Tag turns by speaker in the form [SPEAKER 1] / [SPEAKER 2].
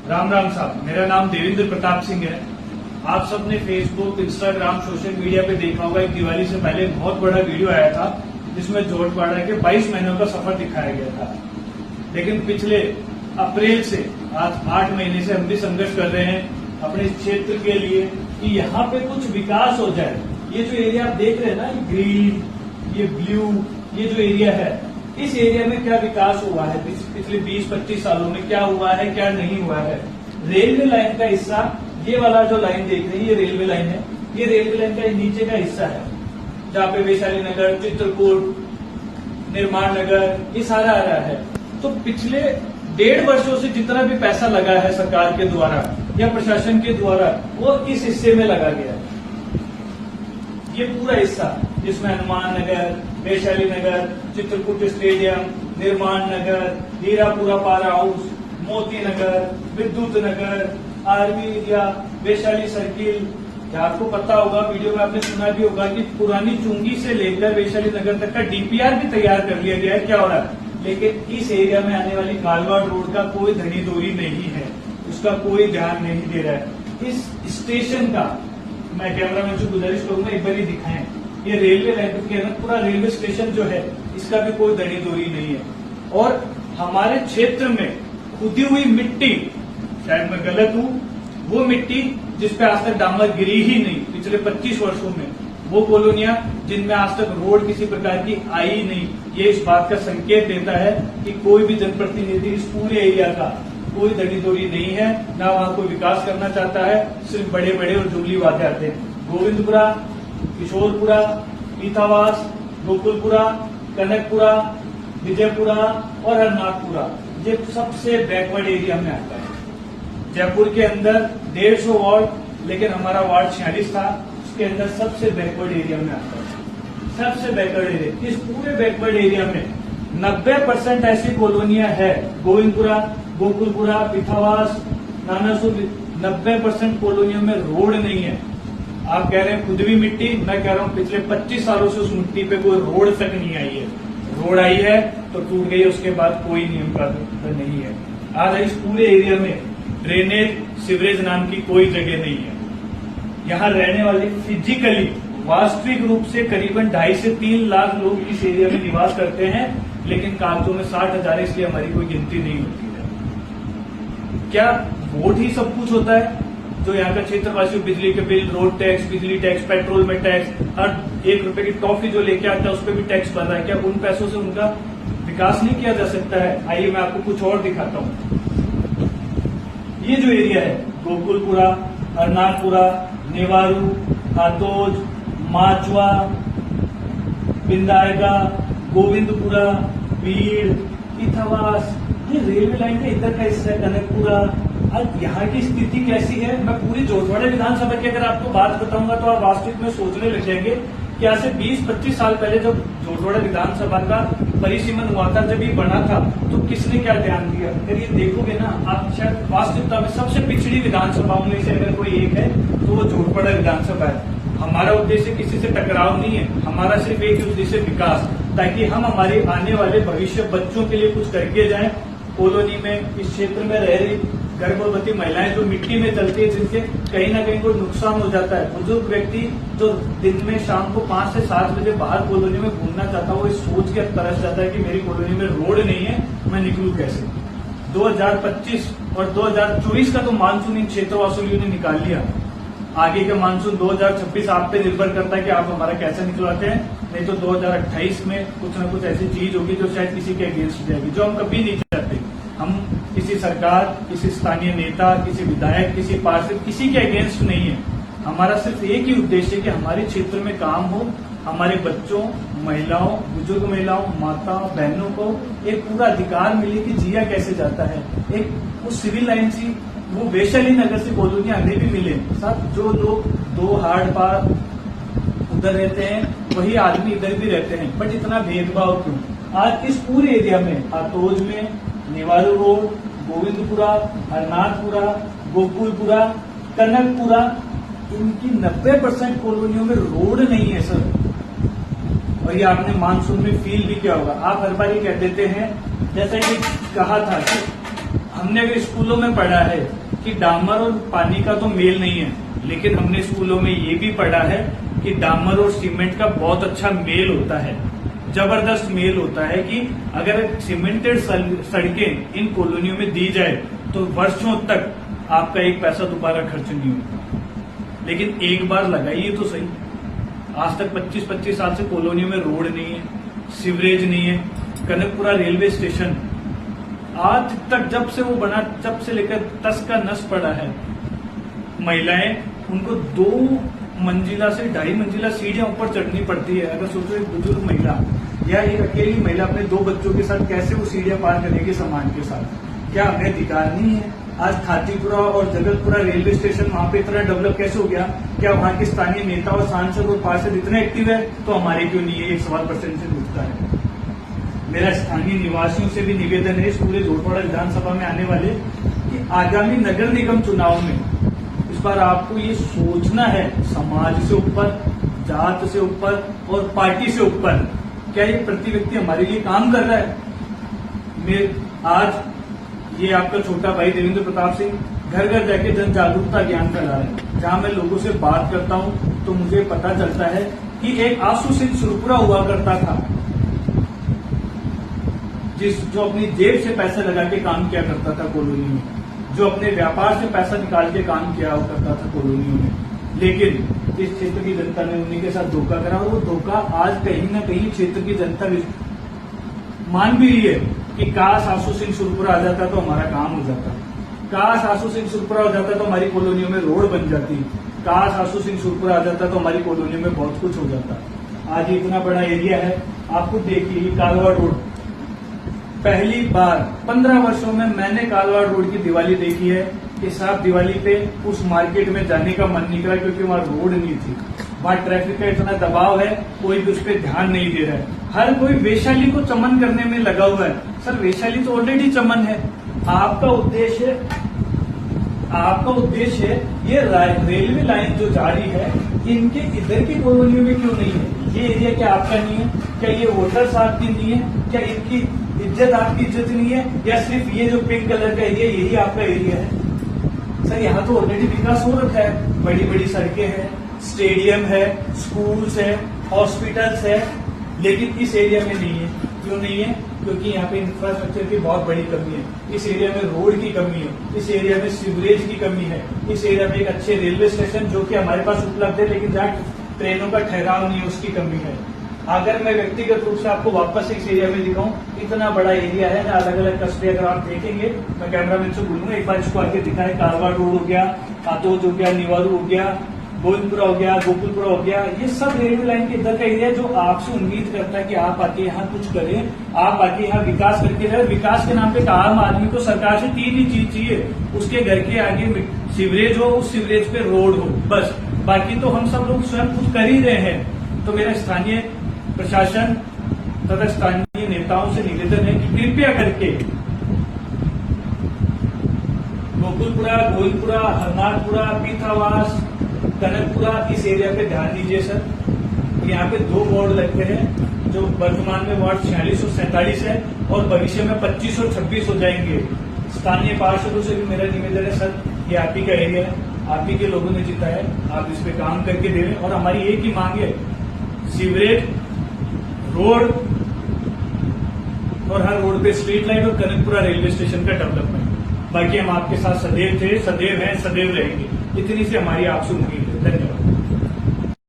[SPEAKER 1] राम राम साहब, मेरा नाम देवेंद्र प्रताप सिंह है। आप सबने फेसबुक, इंस्टाग्राम, सोशल मीडिया पे देखा होगा, एक दिवाली से पहले बहुत बड़ा वीडियो आया था जिसमें जोटवाड़ा के 22 महीनों का सफर दिखाया गया था। लेकिन पिछले अप्रैल से आज 8 महीने से हम भी संघर्ष कर रहे हैं अपने क्षेत्र के लिए कि यहाँ पे कुछ विकास हो जाए। ये जो एरिया आप देख रहे हैं ना, ये ग्रीन, ये ब्लू, ये जो एरिया है, इस एरिया में क्या विकास हुआ है पिछले 20-25 सालों में, क्या हुआ है क्या नहीं हुआ है। रेलवे लाइन का हिस्सा, ये वाला जो लाइन देख रहे हैं, ये रेलवे लाइन है। ये रेलवे लाइन का नीचे का हिस्सा है जहाँ पे वैशाली नगर, चित्रकूट, निर्माण नगर, ये सारा आ रहा है। तो पिछले 1.5 वर्षों से जितना भी पैसा लगा है सरकार के द्वारा या प्रशासन के द्वारा, वो इस हिस्से में लगा गया है। ये पूरा हिस्सा जिसमें हनुमान नगर, वैशाली नगर, चित्रकूट स्टेडियम, निर्माण नगर, हीरापुरा पावर हाउस, मोती नगर, विद्युत नगर, आर्मी एरिया, वैशाली सर्किल। आपको पता होगा, वीडियो में आपने सुना भी होगा कि पुरानी चुंगी से लेकर वैशाली नगर तक का डीपीआर भी तैयार कर लिया गया है। क्या हो रहा है, लेकिन इस एरिया में आने वाली कालवाड़ रोड का कोई धनी दोरी नहीं है, उसका कोई ध्यान नहीं दे रहा है। इस स्टेशन का मैं कैमरामैन से गुजारिश करूंगा, एक बार ही दिखाएं। ये रेलवे लाइन के अंदर पूरा रेलवे स्टेशन जो है, इसका भी कोई धनी दोरी नहीं है। और हमारे क्षेत्र में खुदी हुई मिट्टी, शायद मैं गलत हूं, वो मिट्टी जिसपे आज तक डामर गिरी ही नहीं पिछले 25 वर्षों में, वो कॉलोनियां जिनमें आज तक रोड किसी प्रकार की आई नहीं, ये इस बात का संकेत देता है कि कोई भी जनप्रतिनिधि इस पूरे एरिया का कोई धनी दोरी नहीं है, ना वहां कोई विकास करना चाहता है। सिर्फ बड़े बड़े और जुमली बातें आते हैं। गोविंदपुरा, किशोरपुरा, पीथावास, गोकुलपुरा, कनकपुरा, विजयपुरा और हरनाथपुरा, ये सबसे बैकवर्ड एरिया में आता है। जयपुर के अंदर 150 वार्ड, लेकिन हमारा वार्ड 46 था, उसके अंदर सबसे बैकवर्ड एरिया में आता है। सबसे बैकवर्ड एरिया, इस पूरे बैकवर्ड एरिया में 90% ऐसी कॉलोनियां है। गोविंदपुरा, गोकुलपुरा, पिथावास, नानासुर, 90% कॉलोनियों में रोड नहीं है। आप कह रहे हैं खुदवी मिट्टी, मैं कह रहा हूं पिछले 25 सालों से उस मिट्टी पे कोई रोड तक नहीं आई है। रोड आई है तो टूट गई, उसके बाद कोई नियम का नहीं है। आज इस पूरे एरिया में ड्रेनेज, सीवरेज नाम की कोई जगह नहीं है। यहाँ रहने वाले फिजिकली, वास्तविक रूप से करीबन 2.5 से 3 लाख लोग इस एरिया में निवास करते हैं, लेकिन कागजों में 60,000, इसलिए हमारी कोई गिनती नहीं होती है। क्या वोट ही सब कुछ होता है? जो यहाँ का क्षेत्रवासी बिजली के बिल, रोड टैक्स, बिजली टैक्स, पेट्रोल में टैक्स, हर 1 रुपए की टॉफी जो लेके आता है उस पर भी टैक्स भर रहा है। क्या उन पैसों से उनका विकास नहीं किया जा सकता है? आइए मैं आपको कुछ और दिखाता हूँ। ये जो एरिया है, गोकुलपुरा, हरनाथपुरा, नेवारू, हातोज, माचवा, बिंदायगा, गोविंदपुरा, बीड़, पीथावास, ये रेलवे लाइन का इधर का हिस्सा है, कनकपुरा। अब यहाँ की स्थिति कैसी है, मैं पूरी जोटवाड़ा विधानसभा की अगर आपको बात बताऊंगा तो आप वास्तविक में सोचने लग जाएंगे कि आज से 20-25 साल पहले जब जोटवाड़ा विधानसभा का परिसीमन हुआ था, जब ये बना था, तो किसने क्या ध्यान दिया? अगर ये देखोगे ना आप, शायद वास्तविकता में सबसे पिछड़ी विधानसभाओं में से अगर कोई एक है तो वो जोटवाड़ा विधानसभा है। हमारा उद्देश्य किसी से टकराव नहीं है, हमारा सिर्फ एक उद्देश्य विकास, ताकि हम हमारे आने वाले भविष्य बच्चों के लिए कुछ करके जाएं। कॉलोनी में, इस क्षेत्र में रह रही गर्भवती महिलाएं जो मिट्टी में चलती है, जिनसे कहीं ना कहीं कोई नुकसान हो जाता है। बुजुर्ग व्यक्ति जो दिन में शाम को 5 से 7 बजे बाहर कॉलोनी में घूमना चाहता है, वो इस सोच के तरस जाता है कि मेरी कॉलोनी में रोड नहीं है, मैं निकलूं कैसे। 2025 और 2024 का तो मानसून इन क्षेत्रवासियों ने निकाल लिया। आगे का मानसून 2026 आप पे निर्भर करता है कि आप हमारा कैसे निकलवाते हैं। नहीं तो 2028 में कुछ न कुछ ऐसी चीज होगी जो शायद किसी के अगेंस्ट जाएगी, जो हम कभी नहीं चाहते। हम किसी सरकार, किसी स्थानीय नेता, किसी विधायक, किसी पार्षद, किसी के अगेंस्ट नहीं है। हमारा सिर्फ एक ही उद्देश्य है कि हमारे क्षेत्र में काम हो, हमारे बच्चों, महिलाओं, बुजुर्ग महिलाओं, माताओं, बहनों को एक पूरा अधिकार मिले कि जिया कैसे जाता है। एक वो सिविल लाइन सी, वो वैशाली नगर से कॉलोनियां हमें भी मिले। साथ जो लोग 2 हार्ड पार उधर रहते हैं, वही आदमी इधर भी रहते हैं, बट इतना भेदभाव क्यों? आज इस पूरे एरिया में, हातोज में, नेवारू रोड, गोविंदपुरा, हरनाथपुरा, गोकुलपुरा, कनकपुरा, इनकी 90% कॉलोनियों में रोड नहीं है सर। और ये आपने मानसून में फील भी किया होगा। आप हर बार ये कह देते हैं, जैसा कि कहा था कि हमने अगर स्कूलों में पढ़ा है कि डामर और पानी का तो मेल नहीं है, लेकिन हमने स्कूलों में ये भी पढ़ा है कि डामर और सीमेंट का बहुत अच्छा मेल होता है, जबरदस्त मेल होता है कि अगर सीमेंटेड सड़कें इन कॉलोनियों में दी जाए तो वर्षों तक आपका एक पैसा दोबारा खर्च नहीं होता। लेकिन एक बार लगाइए तो सही, आज तक 25-25 साल से कॉलोनियों में रोड नहीं है, सीवरेज नहीं है। कनकपुरा रेलवे स्टेशन आज तक जब से वो बना, जब से लेकर तस का नस पड़ा है, महिलाएं उनको 2 मंजिला से 2.5 मंजिला सीढ़ियां ऊपर चढ़नी पड़ती है। अगर सोचो एक बुजुर्ग महिला या एक अकेली महिला अपने 2 बच्चों के साथ कैसे वो सीढ़ियां पार करेगी सामान के साथ, क्या हमें अधिकार नहीं है? आज खातीपुरा और जगतपुरा रेलवे स्टेशन वहां पे इतना डेवलप कैसे हो गया? क्या वहां के स्थानीय नेता और सांसद और पार्षद इतने एक्टिव है तो हमारे क्यों नहीं है? एक सवाल परसेंट से पूछता है। मेरा स्थानीय निवासियों से भी निवेदन है इस पूरे जोटवाड़ा विधानसभा में आने वाले कि आगामी नगर निगम चुनाव में इस बार आपको ये सोचना है, समाज से ऊपर, जात से ऊपर और पार्टी से ऊपर, क्या ये प्रति व्यक्ति हमारे लिए काम कर रहा है? आज ये आपका छोटा भाई देवेंद्र प्रताप सिंह घर घर जाके जन जागरूकता ज्ञान फैला रहा है। जहां मैं लोगों से बात करता हूं तो मुझे पता चलता है कि एक आंसू सिंह सुरपुरा हुआ करता था जो अपनी जेब से पैसा लगा के काम किया करता था कॉलोनी में, जो अपने व्यापार से पैसा निकाल के काम किया करता था कॉलोनियों में। लेकिन इस क्षेत्र की जनता ने उन्हीं के साथ धोखा करा और वो धोखा आज कहीं न कहीं क्षेत्र की जनता मान भी रही है कि काश आंसू सिंह सुरपुरा आ जाता तो हमारा काम हो जाता, काश आंसू सिंह सुरपुरा हो जाता तो हमारी कॉलोनियों में रोड बन जाती, काश आंसू सिंह सुरपुरा आ जाता तो हमारी कॉलोनियों में बहुत कुछ हो जाता। आज इतना बड़ा एरिया है, आपको देखिए कालवा रोड, पहली बार 15 वर्षों में मैंने कालवाड़ रोड की दिवाली देखी है कि साहब दिवाली पे उस मार्केट में जाने का मन नहीं करा क्योंकि वहां रोड नहीं थी। वहां ट्रैफिक का इतना दबाव है, कोई भी उस पर ध्यान नहीं दे रहा है। हर कोई वैशाली को चमन करने में लगा हुआ है। सर वैशाली तो ऑलरेडी चमन है। आपका उद्देश्य है ये रेलवे लाइन जो जा रही है इनके इधर की कॉलोनियों में क्यों नहीं है? ये एरिया क्या आपका नहीं है? क्या ये वोटर्स आपकी नहीं है? क्या इनकी इज्जत आपकी इज्जत नहीं है? या सिर्फ ये जो पिंक कलर का एरिया यही आपका एरिया है? सर यहाँ तो ऑलरेडी विकास हो रखा है, बड़ी बड़ी सड़कें हैं, स्टेडियम है, स्कूल्स है, हॉस्पिटल्स है, लेकिन इस एरिया में नहीं है। क्यों नहीं है? क्योंकि यहाँ पे इंफ्रास्ट्रक्चर की बहुत बड़ी कमी है। इस एरिया में रोड की कमी है, इस एरिया में सीवरेज की कमी है, इस एरिया में एक अच्छे रेलवे स्टेशन जो कि हमारे पास उपलब्ध है लेकिन जहाँ ट्रेनों का ठहराव नहीं है उसकी कमी है। अगर मैं व्यक्तिगत रूप से आपको वापस इस एरिया में दिखाऊं, इतना बड़ा एरिया है, अलग अलग कस्बे अगर आप देखेंगे, मैं कैमरामैन से बोलूंगा एक बार इसको आगे दिखाएं। कारवाड़ रोड हो गया, कातोज हो गया, निवारू हो गया, गोविंदपुरा हो गया, गोकुलपुरा हो गया, ये सब रेलवे लाइन के इधर का एरिया जो आपसे उम्मीद करता है कि आप आके यहाँ कुछ करें, आप आके यहाँ विकास करके जाए। विकास के नाम पे आम आदमी को सरकार से 3 ही चीज चाहिए, उसके घर के आगे सीवरेज हो, उस सीवरेज पे रोड हो, बस। बाकी तो हम सब लोग स्वयं कुछ कर ही रहे हैं। तो मेरा स्थानीय प्रशासन तथा स्थानीय नेताओं से निवेदन है कि कृपया करके गोकुलपुरा, गोविंदपुरा, हरनाथपुरा, पीथावास, कनकपुरा इस एरिया पे ध्यान दीजिए सर। यहाँ पे 2 वार्ड लगते हैं जो वर्तमान में वार्ड 46 और 47 है और भविष्य में 25 और 26 हो जाएंगे। स्थानीय पार्षदों से भी मेरा निवेदन है सर, ये आप ही का एरिया है, आप ही के लोगों ने जीता है, आप इस पे काम करके दे रहे हैं। और हमारी एक ही मांग है, सीवरेज, रोड और हर रोड पे स्ट्रीट लाइट और कनकपुरा रेलवे स्टेशन का डेवलपमेंट। बाकी हम आपके साथ सदैव थे, सदैव हैं, सदैव रहेंगे। इतनी से हमारी आपसे उम्मीद है। धन्यवाद।